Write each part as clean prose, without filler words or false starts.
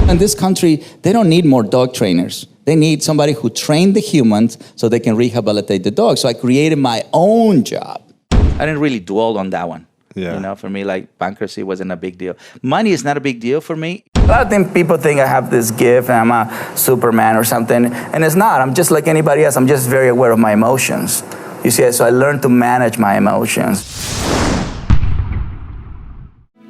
In this country, they don't need more dog trainers. They need somebody who trained the humans so they can rehabilitate the dogs. So I created my own job. I didn't really dwell on that one. Yeah. You know, for me, like, bankruptcy wasn't a big deal. Money is not a big deal for me. A lot of people think I have this gift and I'm a Superman or something, and it's not. I'm just like anybody else. I'm just very aware of my emotions. You see, so I learned to manage my emotions.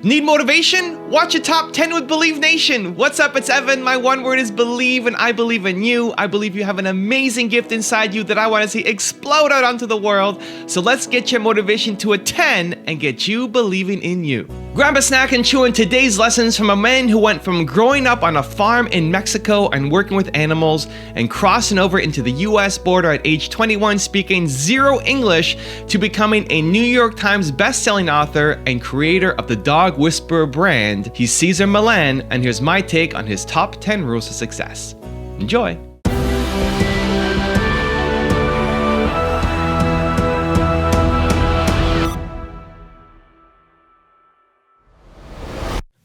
Need motivation? Watch a top 10 with Believe Nation. What's up? It's Evan. My one word is believe, and I believe in you. I believe you have an amazing gift inside you that I want to see explode out onto the world. So let's get your motivation to a 10 and get you believing in you. Grab a snack and chew in today's lessons from a man who went from growing up on a farm in Mexico and working with animals and crossing over into the US border at age 21 speaking zero English to becoming a New York Times bestselling author and creator of the Dog Whisperer brand. He's Cesar Millan, and here's my take on his top 10 rules of success. Enjoy.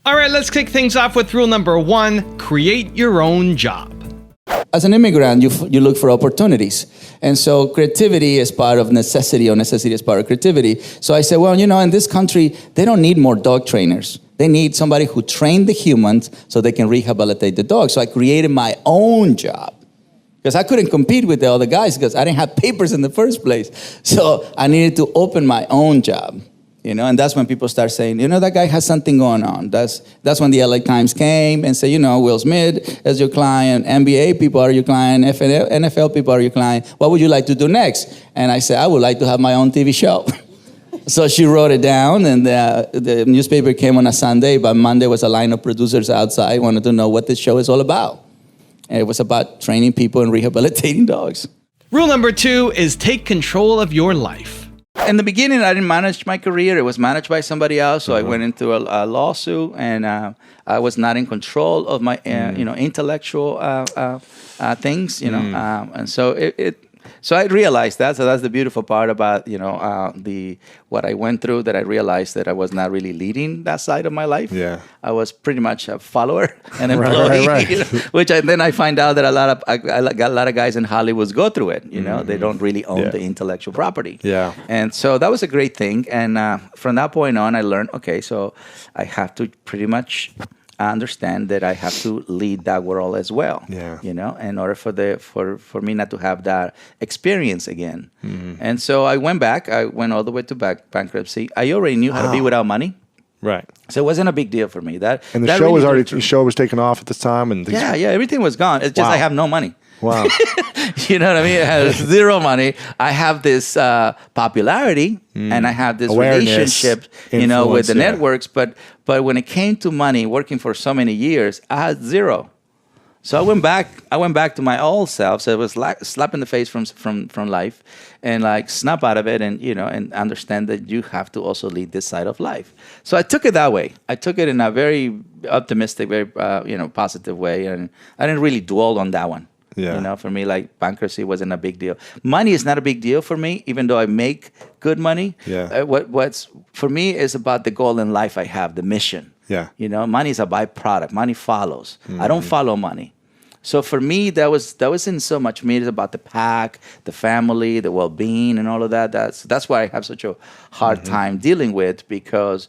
All right, let's kick things off with rule number 1, create your own job. As an immigrant, you look for opportunities. And so creativity is part of necessity, or necessity is part of creativity. So I said, well, you know, in this country, they don't need more dog trainers. They need somebody who trained the humans so they can rehabilitate the dogs. So I created my own job. Because I couldn't compete with the other guys because I didn't have papers in the first place. So I needed to open my own job. You know, and that's when people start saying, you know, that guy has something going on. That's when the LA Times came and said, you know, Will Smith is your client, NBA people are your client, NFL people are your client. What would you like to do next? And I said, I would like to have my own TV show. So she wrote it down, and the newspaper came on a Sunday, but Monday was a line of producers outside, wanted to know what this show is all about. And it was about training people and rehabilitating dogs. Rule number 2 is take control of your life. In the beginning, I didn't manage my career. It was managed by somebody else. So I went into a lawsuit, and I was not in control of my, intellectual things, and so so I realized that. So that's the beautiful part about, what I went through, that I realized that I was not really leading that side of my life. Yeah. I was pretty much a follower and employee, Right. Which then I find out that I got a lot of guys in Hollywood go through it. They don't really own the intellectual property. Yeah. And so that was a great thing. And from that point on, I learned, okay, so I have to pretty much understand that I have to lead that world as well. Yeah. In order for me not to have that experience again. And so I went back. I went all the way to bankruptcy. I already knew how to be without money. Right. So it wasn't a big deal for me. And the show was already, the show was taken off at this time, and everything was gone. It's just I have no money. Wow. You know what I mean? I have zero money. I have this popularity, and I have this relationship, with the networks. But when it came to money, working for so many years, I had zero. So I went back to my old self. So it was like a slap in the face from life, and like snap out of it, and and understand that you have to also lead this side of life. So I took it that way. I took it in a very optimistic, very positive way, and I didn't really dwell on that one. Yeah. For me, like, bankruptcy wasn't a big deal. Money is not a big deal for me, even though I make good money. Yeah. What's for me is about the goal in life I have, the mission. Yeah. Money is a byproduct. Money follows. I don't follow money. So for me, that wasn't so much me. It's about the pack, the family, the well-being, and all of that. That's why I have such a hard time dealing with, because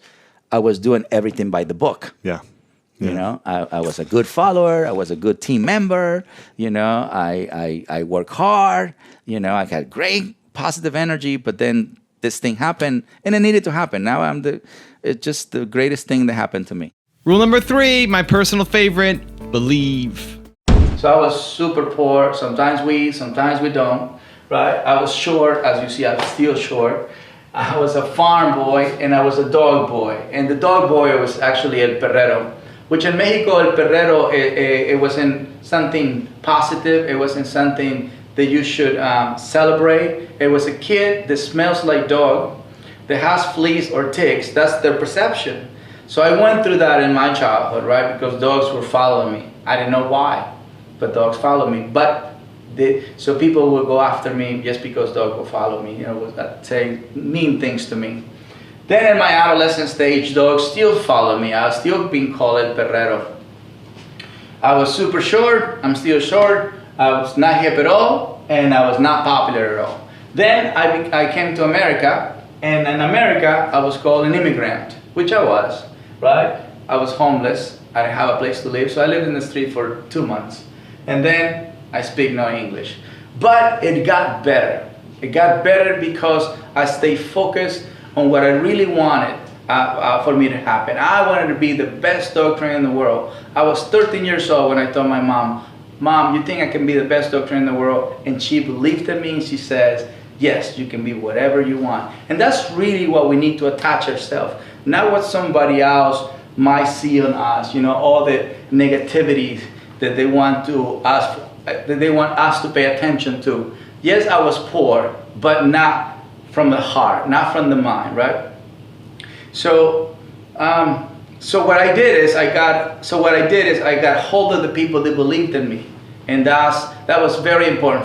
I was doing everything by the book. Yeah. I was a good follower. I was a good team member. I work hard. I had great positive energy. But then this thing happened, and it needed to happen. Now it's just the greatest thing that happened to me. Rule number 3, my personal favorite, believe. So I was super poor. Sometimes we don't. Right? I was short. As you see, I'm still short. I was a farm boy, and I was a dog boy. And the dog boy was actually El Perrero, which in Mexico, El Perrero, it wasn't something positive. It wasn't something that you should celebrate. It was a kid that smells like dog, that has fleas or ticks. That's their perception. So I went through that in my childhood, right? Because dogs were following me. I didn't know why, but dogs followed me. So people would go after me just because dogs would follow me, would say mean things to me. Then in my adolescent stage, dogs still follow me. I was still being called El Perrero. I was super short. I'm still short. I was not hip at all, and I was not popular at all. Then I came to America, and in America, I was called an immigrant, which I was, right? I was homeless. I didn't have a place to live, so I lived in the street for 2 months. And then I speak no English. But it got better. It got better because I stayed focused on what I really wanted for me to happen. I wanted to be the best dog trainer in the world. I was 13 years old when I told my mom, "Mom, you think I can be the best dog trainer in the world?" And she believed in me, and she says, "Yes, you can be whatever you want." And that's really what we need to attach ourselves, not what somebody else might see on us, all the negativity that they want us to pay attention to. Yes, I was poor, but not from the heart, not from the mind, right? So what I did is I got hold of the people that believed in me, and that was very important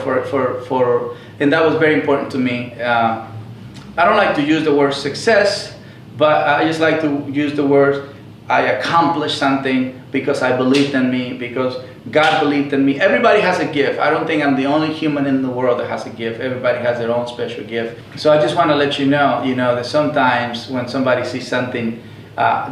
and that was very important to me. I don't like to use the word success, but I just like to use the word I accomplished something because I believed in me, because God believed in me. Everybody has a gift. I don't think I'm the only human in the world that has a gift. Everybody has their own special gift. So I just want to let you know, that sometimes when somebody sees something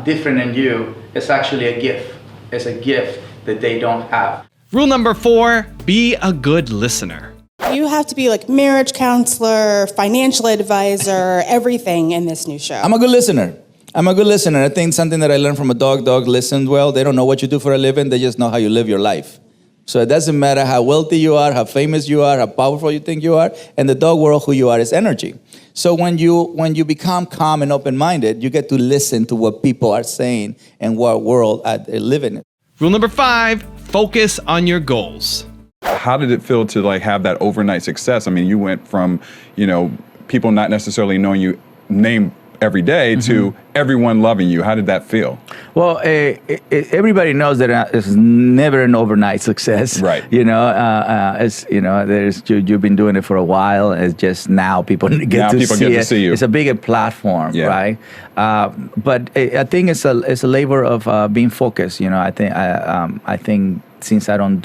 different in you, it's actually a gift. It's a gift that they don't have. Rule number 4, be a good listener. You have to be like marriage counselor, financial advisor, everything in this new show. I'm a good listener. I think something that I learned from a dog listens well. They don't know what you do for a living. They just know how you live your life. So it doesn't matter how wealthy you are, how famous you are, how powerful you think you are. In the dog world, who you are is energy. So when you become calm and open-minded, you get to listen to what people are saying and what world they live in. Rule number 5, focus on your goals. How did it feel to have that overnight success? I mean, you went from, people not necessarily knowing you name every day to everyone loving you. How did that feel? Well, everybody knows that it's never an overnight success. Right. You've been doing it for a while. It's just now people get to see you. It's a bigger platform, right? But I think it's a labor of being focused. I think since I don't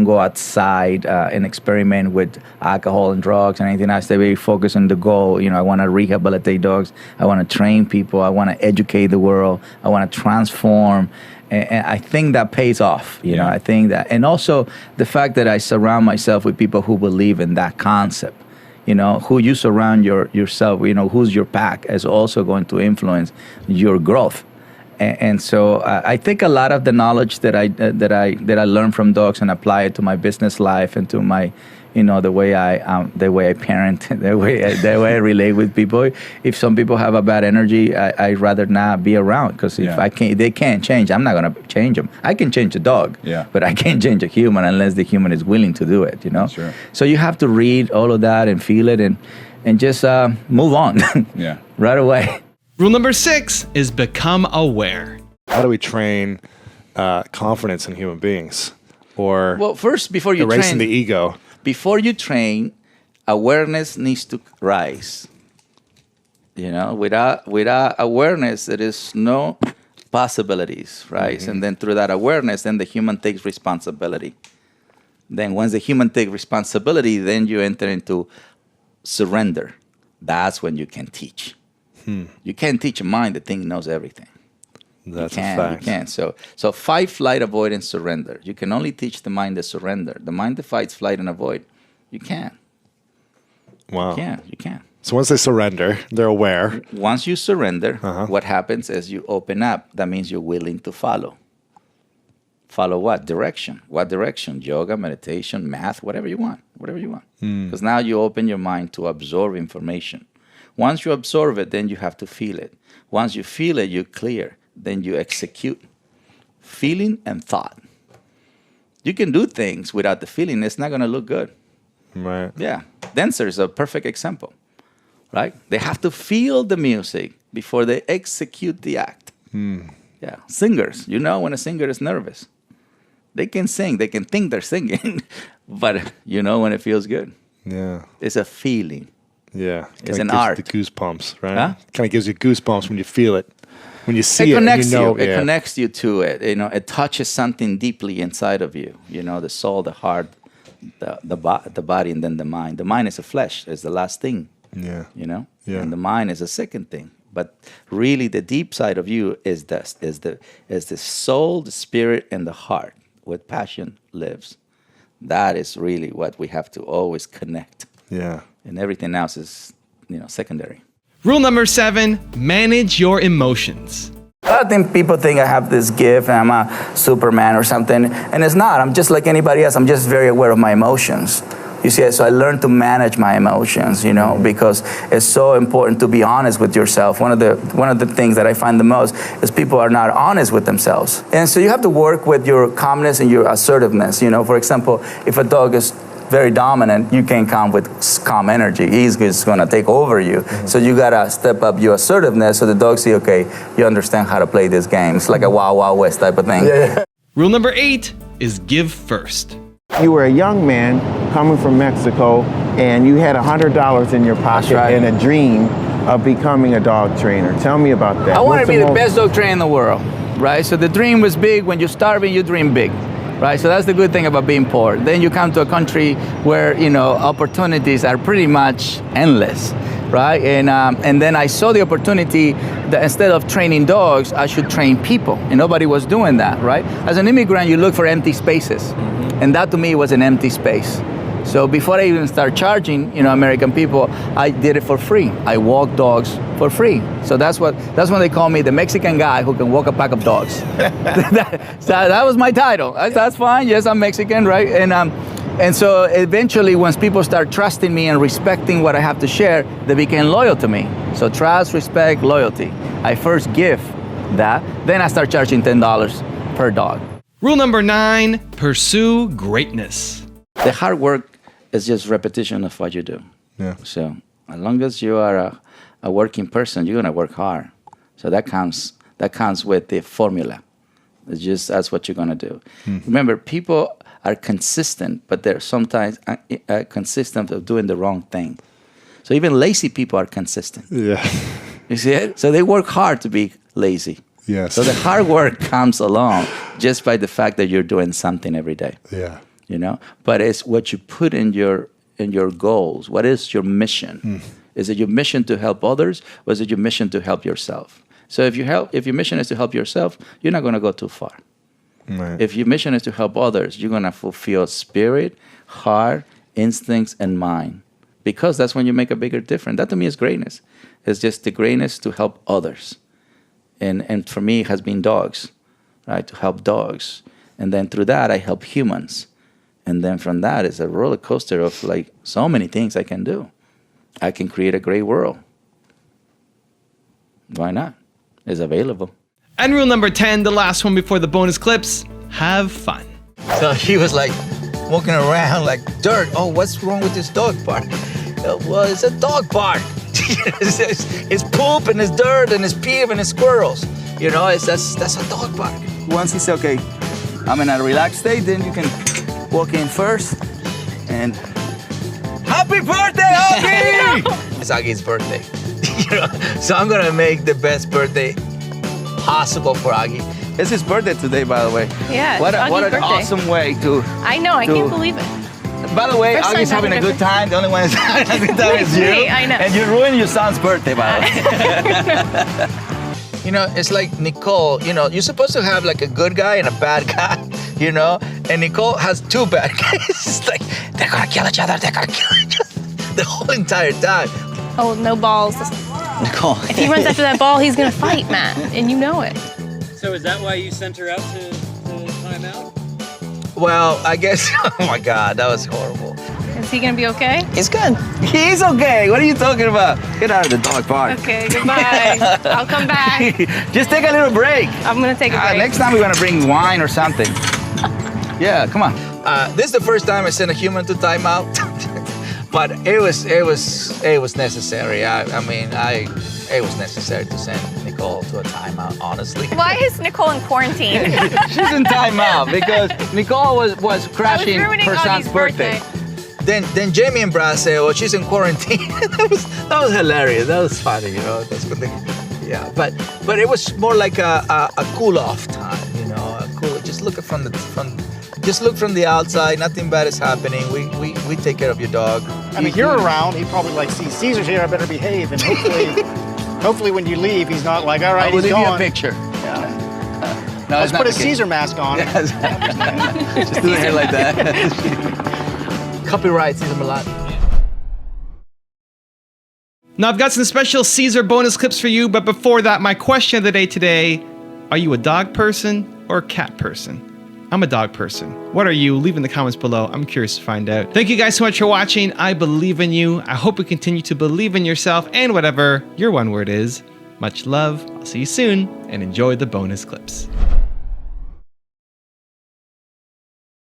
go outside and experiment with alcohol and drugs and anything. I stay very focused on the goal. I want to rehabilitate dogs. I want to train people. I want to educate the world. I want to transform. And I think that pays off. I think that. And also the fact that I surround myself with people who believe in that concept. Who you surround yourself, who's your pack is also going to influence your growth. And so I think a lot of the knowledge that I learned from dogs and apply it to my business life and to my, the way I parent, the way I relate with people. If some people have a bad energy, I'd rather not be around because if they can't change. I'm not gonna change them. I can change a dog, but I can't change a human unless the human is willing to do it. Sure. So you have to read all of that and feel it and just move on. Right away. Rule number 6 is become aware. How do we train confidence in human beings? Or first, before you erasing the ego. Before you train, awareness needs to rise. Without awareness, there is no possibilities, right? And then through that awareness, then the human takes responsibility. Then once the human takes responsibility, then you enter into surrender. That's when you can teach. You can't teach a mind that thinks knows everything. That's a fact. You can't. So fight, flight, avoid, and surrender. You can only teach the mind to surrender. The mind that fights, flight, and avoid, you can't. Wow. You can't. So once they surrender, they're aware. Once you surrender, what happens is you open up. That means you're willing to follow. Follow what? Direction. What direction? Yoga, meditation, math, whatever you want. Because now you open your mind to absorb information. Once you absorb it, then you have to feel it. Once you feel it, you're clear. Then you execute. Feeling and thought. You can do things without the feeling. It's not going to look good. Right. Yeah. Dancers are a perfect example. Right? They have to feel the music before they execute the act. Yeah. Singers. When a singer is nervous. They can sing. They can think they're singing. But when it feels good. Yeah. It's a feeling. Yeah. It's an art. The goosebumps, right? Huh? Kind of gives you goosebumps when you feel it. When you see it it, connects you know, It connects you to it. You know, it touches something deeply inside of you. You know, the soul, the heart, the body, and then the mind. The mind is the flesh. Is the last thing. Yeah. You know, Yeah. and the mind is the second thing. But really, the deep side of you is the soul, the spirit, and the heart. Where passion lives. That is really what we have to always connect. Yeah. And everything else is, secondary. Rule number 7, manage your emotions. I think people think I have this gift and I'm a Superman or something, and it's not. I'm just like anybody else. I'm just very aware of my emotions. You see, so I learned to manage my emotions, because it's so important to be honest with yourself. One of the things that I find the most is people are not honest with themselves. And so you have to work with your calmness and your assertiveness. For example, if a dog is very dominant, you can't come with calm energy. He's just gonna take over you. Mm-hmm. So you gotta step up your assertiveness so the dog see, okay, you understand how to play this game. It's like a Wild Wild West type of thing. Yeah. Rule number 8 is give first. You were a young man coming from Mexico, and you had $100 in your pocket and a dream of becoming a dog trainer. Tell me about that. I want to be the best dog trainer in the world, right? So the dream was big. When you're starving, you dream big, right? So that's the good thing about being poor. Then you come to a country where, opportunities are pretty much endless, right? And then I saw the opportunity that instead of training dogs, I should train people. And nobody was doing that, right? As an immigrant, you look for empty spaces. And that to me was an empty space. So before I even start charging, American people, I did it for free. I walk dogs for free. So that's when they call me the Mexican guy who can walk a pack of dogs. that was my title. That's fine. Yes, I'm Mexican, right? And so eventually, once people start trusting me and respecting what I have to share, they became loyal to me. So trust, respect, loyalty. I first give that, then I start charging $10 per dog. Rule number 9, pursue greatness. The hard work is just repetition of what you do. Yeah. So as long as you are a working person, you're gonna work hard. So that comes with the formula. That's what you're gonna do. Remember, people are consistent, but they're sometimes consistent of doing the wrong thing. So even lazy people are consistent. Yeah. You see it? So they work hard to be lazy. Yes. So the hard work comes along just by the fact that you're doing something every day. Yeah. But it's what you put in your goals. What is your mission? Is it your mission to help others, or is it your mission to help yourself? So if your mission is to help yourself, you're not going to go too far. Right. If your mission is to help others, you're going to fulfill spirit, heart, instincts, and mind, because that's when you make a bigger difference. That to me is greatness. It's just the greatness to help others. And for me, it has been dogs, right? To help dogs. And then through that, I help humans. And then from that, it's a roller coaster of like so many things I can do. I can create a great world. Why not? It's available. And rule number 10, the last one before the bonus clips, have fun. So he was like walking around like dirt. Oh, what's wrong with this dog park? Well, it's a dog park. It's poop and it's dirt and it's pee and it's squirrels. That's a dog park. Once he said, okay, I'm in a relaxed state, then you can walk in first and happy birthday, Augie! It's Augie's birthday. So I'm gonna make the best birthday possible for Augie. It's his birthday today, by the way. Yeah, What it's Augie's an birthday. awesome way to. I know, I can't believe it. By the way, First time Augie's having a having a good time. The only one who's having a good time is you. Me, I know. And you ruined your son's birthday, by the way. It's like Nicole, you're supposed to have like a good guy and a bad guy, and Nicole has two bad guys. It's like, they're gonna kill each other, the whole entire time. Oh, no balls. Nicole. If he runs after that ball, he's gonna fight, Matt, and you know it. So is that why you sent her out to time out? Well, I guess, oh my God, that was horrible. Is he gonna be okay? He's good. He's okay. What are you talking about? Get out of the dog park. Okay, goodbye. I'll come back. Just take a little break. I'm gonna take a break. Next time we're gonna bring wine or something. Yeah, come on. This is the first time I sent a human to timeout, but it was necessary. It was necessary to send Nicole to a timeout. Honestly. Why is Nicole in quarantine? She's in timeout because Nicole was crashing ruining her son's Augie's birthday. Then Jamie and Brad say, "Oh, she's in quarantine." that was hilarious. That was funny, That's good. yeah. But it was more like a cool off time, you know. Just look from the outside. Nothing bad is happening. We take care of your dog. I mean, you're around. He'd probably like, see, Caesar's here. I better behave. And hopefully, when you leave, he's not like, all right, he's gone. I will leave you a picture. Yeah. No, let's put a Caesar mask on. Yes. Just do the hair like that. Copyright Cesar Millan. Now, I've got some special Cesar bonus clips for you, but before that, my question of the day today, are you a dog person or a cat person? I'm a dog person. What are you? Leave in the comments below. I'm curious to find out. Thank you guys so much for watching. I believe in you. I hope you continue to believe in yourself and whatever your one word is. Much love. I'll see you soon, and enjoy the bonus clips.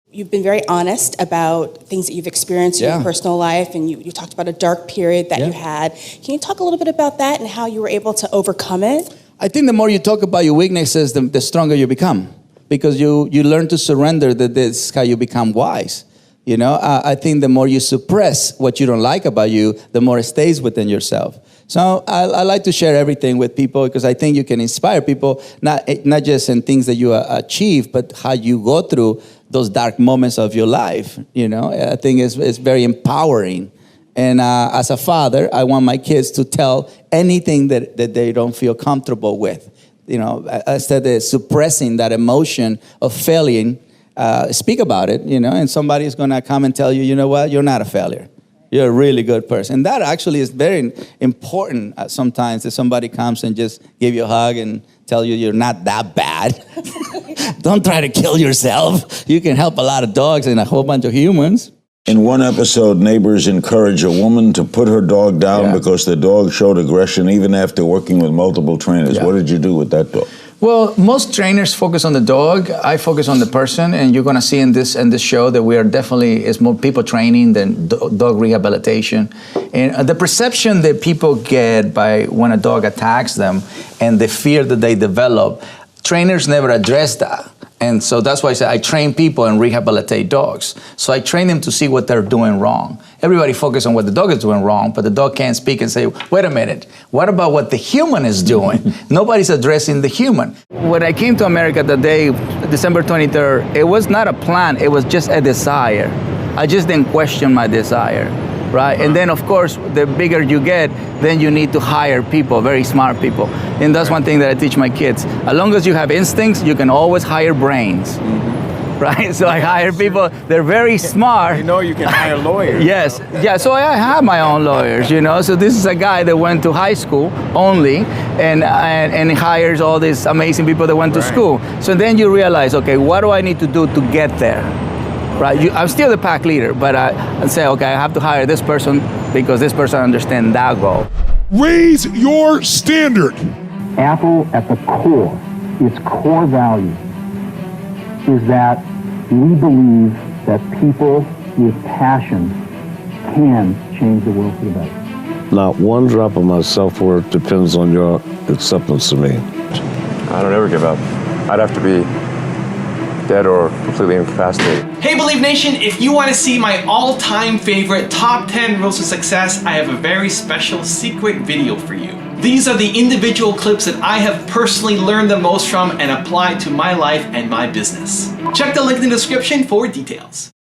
You've been very honest about things that you've experienced in your personal life, and you talked about a dark period that you had. Can you talk a little bit about that and how you were able to overcome it? I think the more you talk about your weaknesses, the stronger you become, because you learn to surrender. That this is how you become wise. You know, I think the more you suppress what you don't like about you, the more it stays within yourself. So I like to share everything with people because I think you can inspire people, not just in things that you achieve, but how you go through those dark moments of your life. You know, I think it's very empowering. And as a father, I want my kids to tell anything that they don't feel comfortable with. You know, instead of suppressing that emotion of failing, speak about it, you know, and somebody's going to come and tell you, you know what, you're not a failure. You're a really good person. And that actually is very important sometimes, that somebody comes and just give you a hug and tell you you're not that bad. Don't try to kill yourself. You can help a lot of dogs and a whole bunch of humans. In one episode, neighbors encouraged a woman to put her dog down because the dog showed aggression even after working with multiple trainers. What did you do with that dog? Well, most trainers focus on the dog. I focus on the person, and you're going to see in this show that we are definitely is more people training than dog rehabilitation. And the perception that people get by when a dog attacks them and the fear that they develop, trainers never address that. And so that's why I say I train people and rehabilitate dogs. So I train them to see what they're doing wrong. Everybody focuses on what the dog is doing wrong, but the dog can't speak and say, wait a minute, what about what the human is doing? Nobody's addressing the human. When I came to America that day, December 23rd, it was not a plan, it was just a desire. I just didn't question my desire. Right? And then, of course, the bigger you get, then you need to hire people, very smart people. And that's one thing that I teach my kids. As long as you have instincts, you can always hire brains. Right? So I hire people, they're very smart. You know you can hire lawyers. Yes. Yeah, so I have my own lawyers, you know. So this is a guy that went to high school only and hires all these amazing people that went to school. So then you realize, okay, what do I need to do to get there? Right, I'm still the pack leader, but I say, okay, I have to hire this person because this person understands that goal. Raise your standard. Apple, at the core, its core value is that we believe that people with passion can change the world for the better. Not one drop of my self-worth depends on your acceptance of me. I don't ever give up. I'd have to be dead or completely incapacitated. Hey Believe Nation, if you want to see my all-time favorite top 10 rules of success, I have a very special secret video for you. These are the individual clips that I have personally learned the most from and applied to my life and my business. Check the link in the description for details.